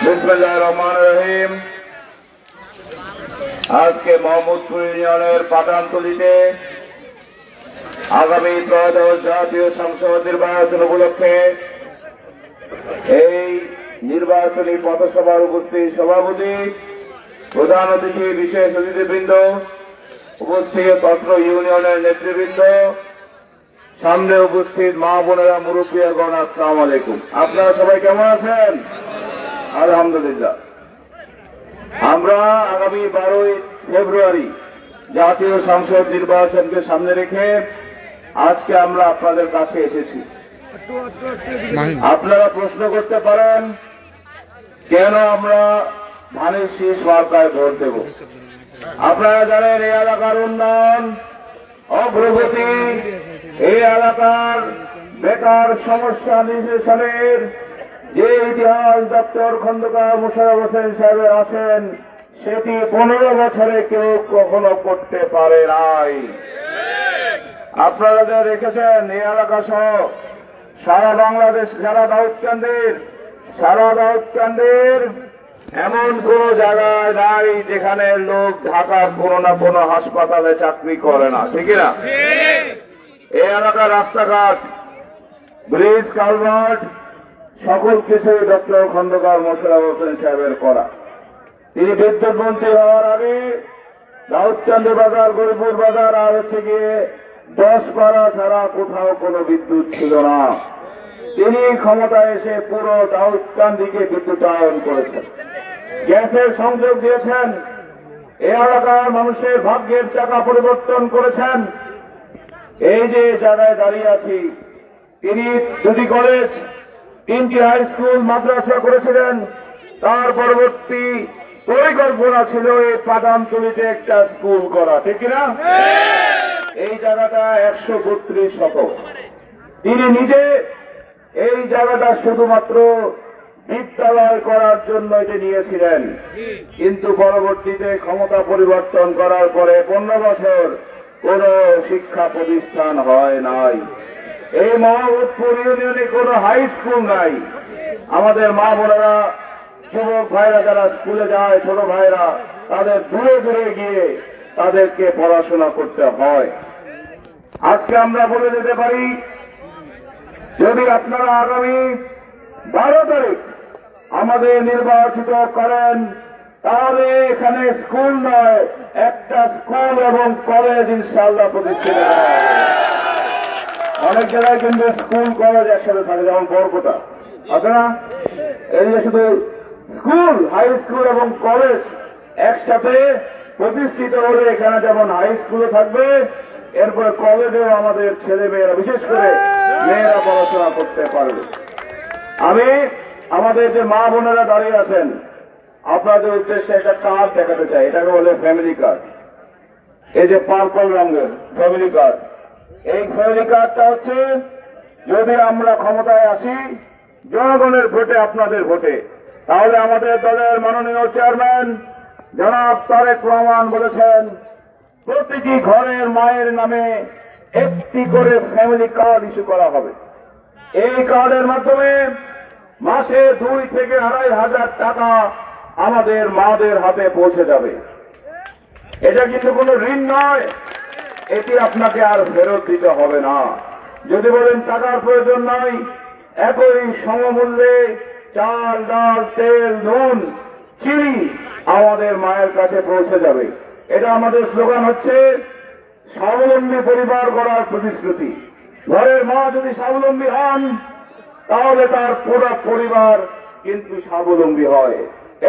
বিসমিল্লাহির রহমানির রহিম। আজকে মোহাম্মদপুর ইউনিয়নের পাঠানতলীতে আগামী ত্রয়োদশ জাতীয় সংসদ নির্বাচন উপলক্ষে এই নির্বাচনী পথসভার উপস্থিত সভাপতি, প্রধান অতিথি, বিশেষ অতিথিবৃন্দ, উপস্থিত অত্র ইউনিয়নের নেতৃবৃন্দ, সামনে উপস্থিত মা বোনেরা, মুরব্বীগণ, আসসালামু আলাইকুম। আপনারা সবাই কেমন আছেন? আলহামদুলিল্লাহ। আমরা আগামী 12 ফেব্রুয়ারি জাতীয় সংসদ নির্বাচনকে সামনে রেখে আজকে আমরা আপনাদের কাছে এসেছি। আপনারা প্রশ্ন করতে পারেন, কেন আমরা ধানের শীষ মার্কায় ভোট দেব? আপনারা জানেন এই এলাকার উন্নয়ন, অগ্রগতি, এই এলাকার বেকার সমস্যা নিরসনের যে ইতিহাস ডক্টর খন্দকার মোশাররফ হোসেন সাহেবের আছেন, সেটি 15 বছরে কেউ কখনো করতে পারে নাই। আপনারা যা দেখেছেন এই এলাকা সহ সারা বাংলাদেশ, সারা দাউদকান্দির এমন কোন জায়গায় নাই যেখানে লোক ঢাকার কোনো না কোনো হাসপাতালে চাকরি করে না, ঠিক না? এই এলাকার রাস্তাঘাট, ব্রিজ, কালভার্ট, সকল কিছুই ডক্টর খন্দকার মোশাররফ হোসেন সাহেবের করা। তিনি বিদ্যুৎ মন্ত্রী হওয়ার আগে দাউদকান্দি বাজার, গরিপুর বাজার আর গিয়ে 10 পাড়া ছাড়া কোথাও কোনো বিদ্যুৎ ছিল না। তিনি ক্ষমতায় এসে পুরো দাউদকান্দিকে বিদ্যুতায়ন করেছেন, গ্যাসের সংযোগ দিয়েছেন, এই এলাকার মানুষের ভাগ্যের চাকা পরিবর্তন করেছেন। এই যে জায়গায় দাঁড়িয়ে আছি, তিনি 2টি কলেজ, 3টি হাই স্কুল, মাদ্রাসা করেছিলেন। তার পরবর্তী পরিকল্পনা ছিল এই পাঠানতলীতে একটা স্কুল করা, ঠিক কিনা? এই জায়গাটা 132 শতক। তিনি নিজে এই জায়গাটা শুধুমাত্র বিদ্যালয় করার জন্য এটি নিয়েছিলেন, কিন্তু পরবর্তীতে ক্ষমতা পরিবর্তন করার পরে 15 বছর কোন শিক্ষা প্রতিষ্ঠান হয় নাই। এই মোহাম্মদপুর ইউনিয়নে কোনো হাই স্কুল নাই। আমাদের মা বোনেরা, যুবক ভাইরা যারা স্কুলে যায়, ছোট ভাইরা, তাদের দূরে দূরে গিয়ে তাদেরকে পড়াশোনা করতে হয়। আজকে আমরা বলে দিতে পারি, যদি আপনারা আগামী 12 তারিখ আমাদের নির্বাচিত করেন, তাহলে এখানে স্কুল নয়, একটা স্কুল এবং কলেজ ইনশাআল্লাহ প্রতিষ্ঠিত হবে। অনেক জায়গায় কিন্তু স্কুল কলেজ একসাথে থাকে, যেমন বরকোটা আছে না? এই যে শুধু স্কুল, হাই স্কুল এবং কলেজ একসাথে প্রতিষ্ঠিত হলে এখানে যেমন হাই স্কুলে থাকবে, এরপরে কলেজেও আমাদের ছেলে মেয়েরা, বিশেষ করে মেয়েরা পড়াশোনা করতে পারবে। আমি আমাদের যে মা বোনেরা দাঁড়িয়ে আছেন, আপনাদের উদ্দেশ্যে একটা কার্ড দেখাতে চাই। এটাকে বলে ফ্যামিলি কার্ড। এই যে পার্পল রঙের ফ্যামিলি কার্ড, এই ফ্যামিলি কার্ডটা হচ্ছে, যদি আমরা ক্ষমতায় আসি জনগণের ভোটে, আপনাদের ভোটে, তাহলে আমাদের দলের মাননীয় চেয়ারম্যান জনাব তারেক রহমান বলেছেন, প্রতিটি ঘরের মায়ের নামে একটি করে ফ্যামিলি কার্ড ইস্যু করা হবে। এই কার্ডের মাধ্যমে মাসে 2 থেকে 2,500 টাকা আমাদের মাদের হাতে পৌঁছে যাবে। এটা কিন্তু কোনো ঋণ নয়, এটি আপনাকে আর ফেরত দিতে হবে না। যদি বলেন টাকার প্রয়োজন নাই, একই সমমূল্যে চাল, ডাল, তেল, নুন, চিনি আমাদের মায়ের কাছে পৌঁছে যাবে। এটা আমাদের স্লোগান হচ্ছে স্বাবলম্বী পরিবার গড়ার প্রতিশ্রুতি। ঘরের মা যদি স্বাবলম্বী হন, তাহলে তার পুরো পরিবার কিন্তু স্বাবলম্বী হয়।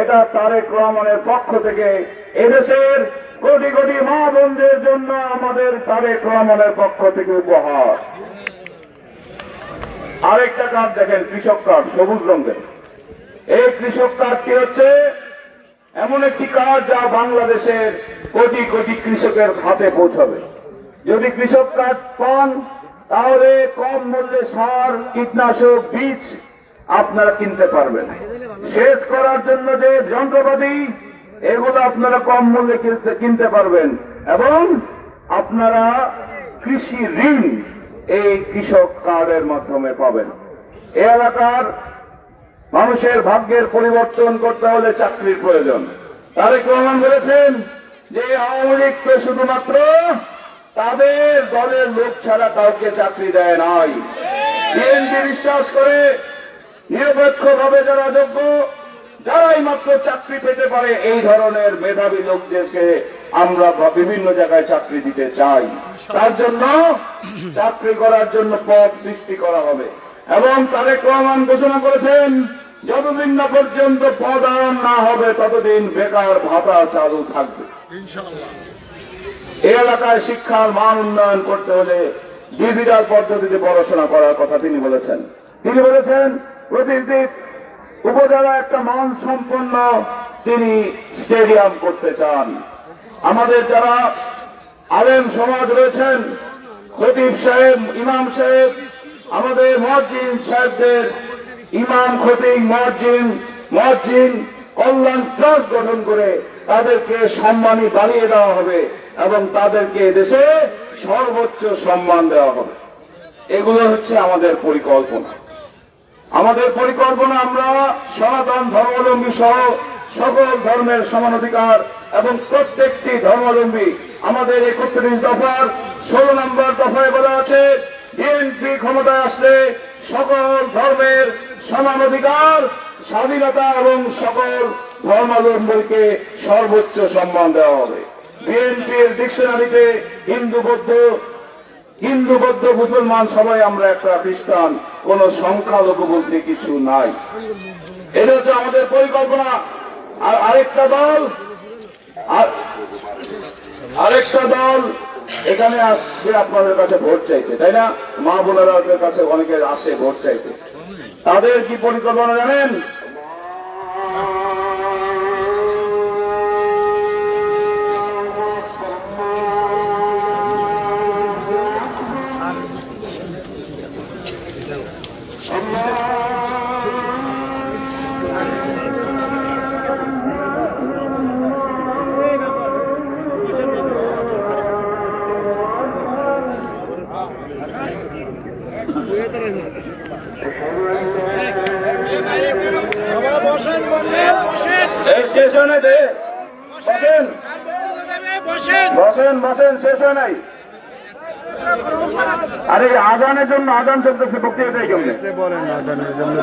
এটা তারেক রহমানের পক্ষ থেকে এদেশের কোটি কোটি মা বোনদের জন্য আমাদের তারেক রহমানের পক্ষ থেকে উপহার। আরেকটা কার্ড দেখেন, কৃষক কার্ড, সবুজ রঙের। এই কৃষক কার্ডটি হচ্ছে এমন একটি কার্ড যা বাংলাদেশের কোটি কোটি কৃষকের হাতে পৌঁছাবে। যদি কৃষক কার্ড পান, তাহলে কম মূল্যে সার, কীটনাশক, বীজ আপনারা কিনতে পারবেন। সেচ করার জন্য যে যন্ত্রপাতি, এগুলো আপনারা কম মূল্যে কিনতে পারবেন, এবং আপনারা কৃষি ঋণ এই কৃষক কার্ডের মাধ্যমে পাবেন। এই এলাকার মানুষের ভাগ্যের পরিবর্তন করতে হলে চাকরির প্রয়োজন। তারেক রহমান বলেছেন যে আওয়ামী লীগ তো শুধুমাত্র তাদের দলের লোক ছাড়া কাউকে চাকরি দেয় নাই। বিএনপি বিশ্বাস করে নিরপেক্ষভাবে যারা যোগ্য, যারাই মাত্র চাকরি পেতে পারে, এই ধরনের মেধাবী লোকদেরকে আমরা বিভিন্ন জায়গায় চাকরি দিতে চাই। তার জন্য চাকরি করার জন্য পথ সৃষ্টি করা হবে। এবং তারেক রহমান ঘোষণা করেছেন যতদিন না পর্যন্ত পদায়ন না হবে ততদিন বেকার ভাতা চালু থাকবে। এই এলাকায় শিক্ষার মান উন্নয়ন করতে হলে ডিজিটাল পদ্ধতিতে পড়াশোনা করার কথা তিনি বলেছেন। তিনি বলেছেন প্রতিটি উপজেলা একটা মান সম্পন্ন তিনি স্টেডিয়াম করতে চান। আমাদের যারা আলেম সমাজ রয়েছেন, খতিব সাহেব, ইমাম সাহেব, আমাদের মুয়াজ্জিন সাহেবদের ইমাম, খতিব, মুয়াজ্জিন কল্যাণ ট্রাস্ট গঠন করে তাদেরকে সম্মানী বাড়িয়ে দেওয়া হবে এবং তাদেরকে দেশে সর্বোচ্চ সম্মান দেওয়া হবে। এগুলো হচ্ছে আমাদের পরিকল্পনা। আমাদের পরিকল্পনা আমরা সনাতন ধর্মাবলম্বী সহ সকল ধর্মের সমান অধিকার এবং প্রত্যেকটি ধর্মাবলম্বী আমাদের 31 দফার 16 নম্বর দফায় বলা আছে বিএনপি ক্ষমতায় আসলে সকল ধর্মের সমান অধিকার, স্বাধীনতা এবং সকল ধর্মাবলম্বীকে সর্বোচ্চ সম্মান দেওয়া হবে। বিএনপির ডিকশনারিতে হিন্দু বৌদ্ধ মুসলমান সবাই আমরা একটা, খ্রিস্টান কোন সংখ্যালঘু বলতে কিছু নাই। এটা হচ্ছে আমাদের পরিকল্পনা। আর আরেকটা দল এখানে আসছে আপনাদের কাছে ভোট চাইতে, তাই না? মা বোনেরাদের কাছে অনেকে আসে ভোট চাইতে। তাদের কি পরিকল্পনা জানেন? বসেন, শেষ হয় নাই। আরে আজানের জন্য আজান চলতেছে, বক্তৃতা দেয় কেমনে বলেন? আজানের জন্য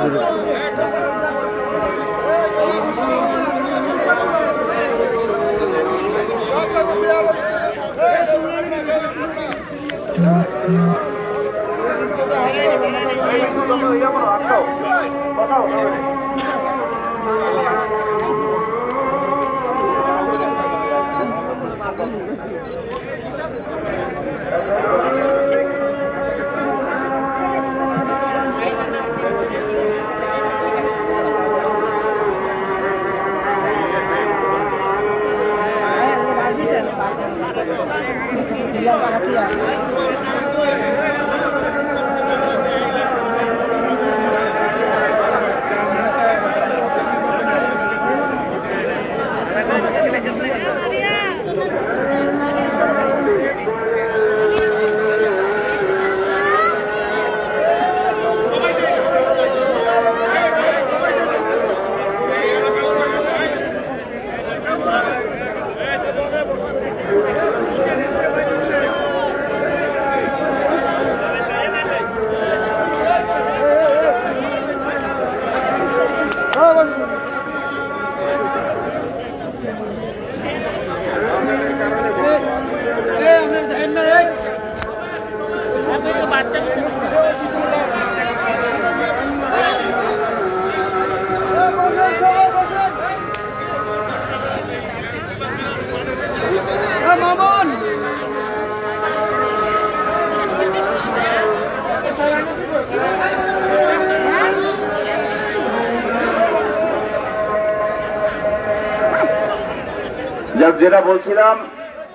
যেটা বলছিলাম,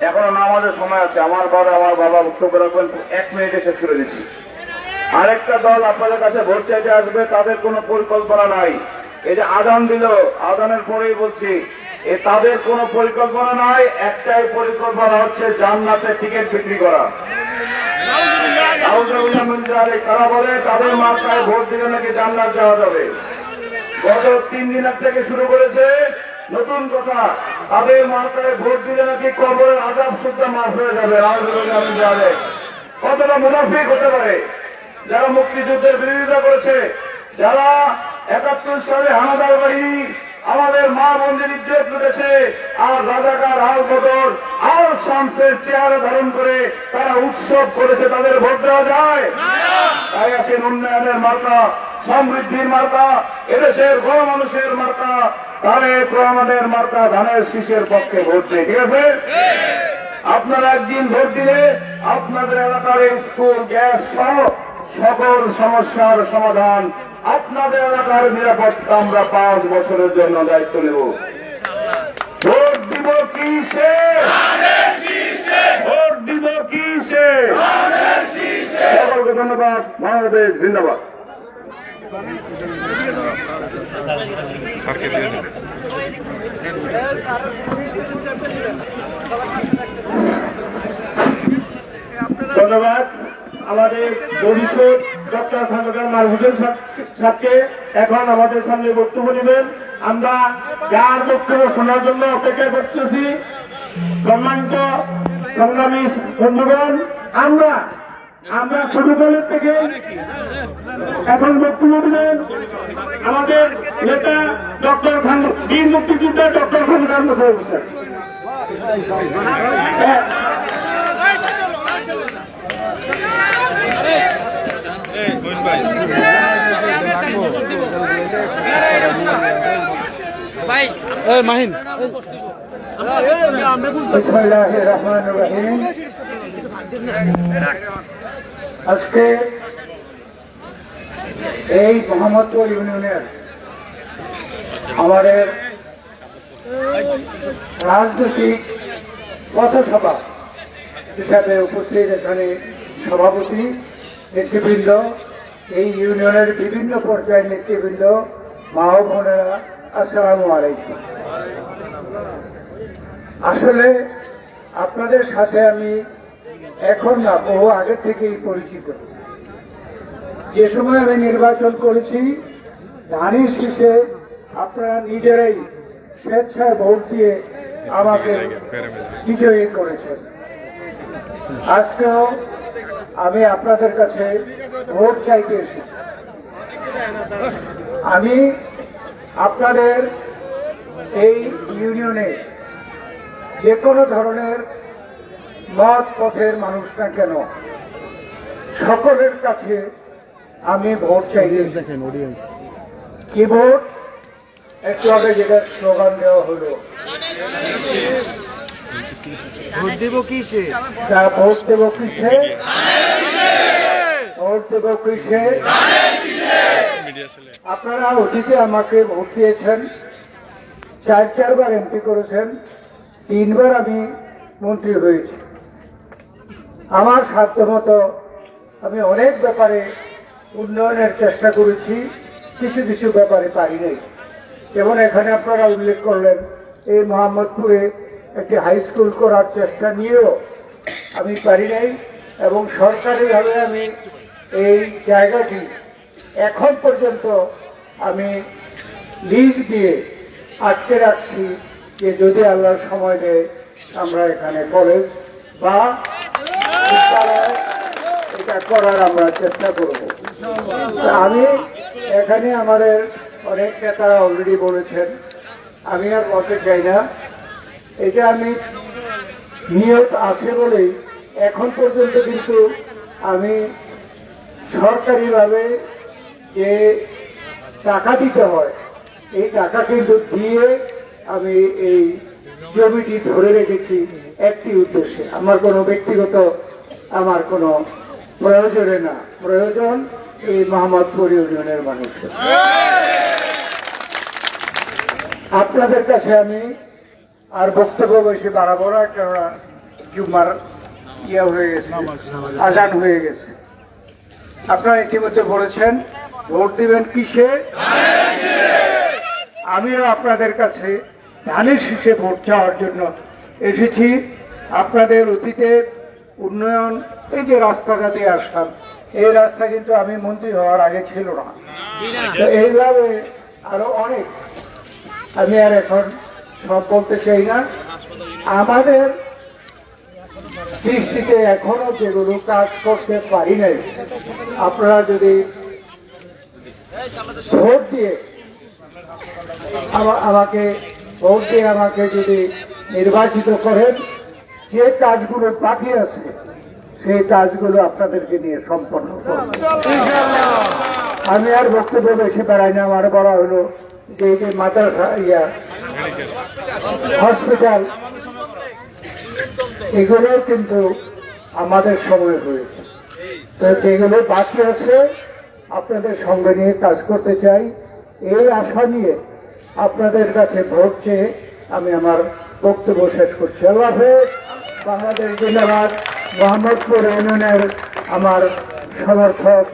এখনো নামাজের সময় আছে। আমার বাবা বক্তব্য রাখবেন, 1 মিনিটে শেষ করে দিচ্ছি। আরেকটা দল আপনাদের কাছে ভোট চাইতে আসবে, তাদের কোনো পরিকল্পনা নাই। এই যে আজান দিল, আজানের পরেই বলছি, তাদের কোনো পরিকল্পনা নাই। একটাই পরিকল্পনা হচ্ছে জান্নাতে টিকিট বিক্রি করা। তারা বলে তাদের মাথায় ভোট দিলে নাকি জান্নাত যাওয়া যাবে। গত 3 দিন থেকে শুরু করেছে নতুন কথা, তাদের মার্কায় ভোট দিলে নাকি কবরের আযাব সুদ্ধা মাফ হয়ে যাবে। কতটা মুনাফিক হতে পারে যারা মুক্তিযুদ্ধের বিরোধিতা করেছে, যারা 71 সালে হানাদার বাহিনী আমাদের মা বোনদের ইজ্জত লুটেছে, আর রাজাকার আল বদর আল শামসের চেহারা ধারণ করে তারা উৎসব করেছে, তাদের ভোট দেওয়া যায়? তাই আসেন উন্নয়নের মার্কা, সমৃদ্ধির মার্কা, এদেশের গণমানুষের মার্কা, তারেক রহমানের মার্কা ধানের শীষের পক্ষে ভোট দেয়। ঠিক আছে? আপনারা একদিন ভোট দিলে আপনাদের এলাকার স্কুল, গ্যাস সহ সকল সমস্যার সমাধান, আপনাদের এলাকার নিরাপত্তা আমরা 5 বছরের জন্য দায়িত্ব নেব। ভোট দিব কিসে? ভোট দিব কিসে? সকলকে ধন্যবাদ। বাংলাদেশ জিন্দাবাদ। ধন্যবাদ আমাদের ভবিষ্যৎ ডক্টর খন্দকার মাল হোসেন সাহেবকে। এখন আমাদের সামনে বক্তব্য নেবেন। আমরা যার বক্তব্য শোনার জন্য অপেক্ষা করতেছি। সম্মানিত সংগ্রামী বন্ধুগণ, আমরা ছোট দলের থেকে এখন বক্তব্য দিবেন আমাদের নেতা ডক্টর বীর মুক্তিযোদ্ধা ডক্টর খন্দকার মোশাররফ হোসেন। মাহিন বিসমিল্লাহির রহমানির রহিম। আজকে এই মোহাম্মদপুর ইউনিয়নের আমাদের রাজনৈতিক পথসভা হিসাবে উপস্থিত এখানে সভাপতি নেতৃবৃন্দ, এই ইউনিয়নের বিভিন্ন পর্যায়ের নেতৃবৃন্দ, মা ও বোনেরা, আসসালামু আলাইকুম। আসলে আপনাদের সাথে আমি এখন না, বহু আগে থেকেই পরিচিত। যে সময় আমি নির্বাচন করেছি, ধানের শীষে আপনারা নিজেরাই স্বেচ্ছায় ভোট দিয়ে আমাকে বিজয়ী করেছেন। আজকেও আমি আপনাদের কাছে ভোট চাইতে এসেছি। আমি আপনাদের এই ইউনিয়নে যে কোনো ধরনের মত পথের মানুষ না কেন, সকলের কাছে আমি ভোট চাইতে এসেছি। কি ভোট? একটু আগে যেটা স্লোগান দেওয়া হলো, ভোট দেব কিসে? ভোট দেব কিসে? ভোট দেব কিসে? আপনারা অতীতে আমাকে ভোট দিয়েছেন, 4 বার এমপি করেছেন, 3 বার আমি মন্ত্রী হয়েছি। আমার সাধ্যমতো আমি অনেক ব্যাপারে উন্নয়নের চেষ্টা করেছি, কিছু কিছু ব্যাপারে পারি নাই। যেমন এখানে আপনারা উল্লেখ করলেন, এই মোহাম্মদপুরে একটি হাই স্কুল করার চেষ্টা নিয়েও আমি পারি নাই, এবং সরকারিভাবে আমি এই জায়গাটি এখন পর্যন্ত আমি লিজ দিয়ে আটকে রাখছি, যে যদি আল্লাহর সময় দেয় আমরা এখানে কলেজ বা বিদ্যালয় এটা করার আমরা চেষ্টা করব। আমি এখানে আমাদের অনেক নেতারা অলরেডি বলেছেন, আমি আর বলতে চাই না। এটা আমি নিয়ত আছে বলেই এখন পর্যন্ত কিন্তু আমি সরকারিভাবে যে টাকা দিতে হয়, এই টাকা কিন্তু দিয়ে আমি এই জমিটি ধরে রেখেছি একটি উদ্দেশ্যে। আমার কোনো ব্যক্তিগত আমার কোনো প্রয়োজনে না, প্রয়োজন এই মোহাম্মদপুর ইউনিয়নের মানুষের। আপনাদের কাছে আমি আর বক্তব্য বেশি বাড়াবো না, কেননা জুম্মার ইয়ে হয়ে গেছে, আজান হয়ে গেছে। আপনারা ইতিমধ্যে বলেছেন ভোট দিবেন কিসে? আমিও আপনাদের কাছে ধানের শীষে ভোট চাওয়ার জন্য এসেছি। আপনাদের অতীতের উন্নয়ন, এই যে রাস্তাটা দিয়ে আসলাম, এই রাস্তা কিন্তু আমি মন্ত্রী হওয়ার আগে ছিল না। তো এইভাবে আরো অনেক, আমি আর এখন সব বলতে চাই না। আমাদের দৃষ্টিতে এখনো যেগুলো কাজ করতে পারি নাই, আপনারা যদি ভোট দিয়ে আমাকে যদি নির্বাচিত করেন, যে কাজগুলো বাকি আছে সেই কাজগুলো আপনাদেরকে নিয়ে সম্পন্ন করব। আমি আর বক্তব্য বেশি বেড়াই না। আমার বলা হলো যে এই যে মাদ্রাসা হসপিটাল, এগুলো কিন্তু আমাদের সময় হয়েছে, তো যেগুলো বাকি আছে আপনাদের সঙ্গে নিয়ে কাজ করতে চাই। এই আশা নিয়ে আপনাদের কাছে ভোট চেয়ে আমি আমার বক্তব্য শেষ করছি। আল্লাহ হাফেজ। বাংলাদেশ জিন্দাবাদ। মোহাম্মদপুর ইউনিয়নের আমার সমর্থক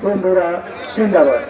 বন্ধুরা জিন্দাবাদ।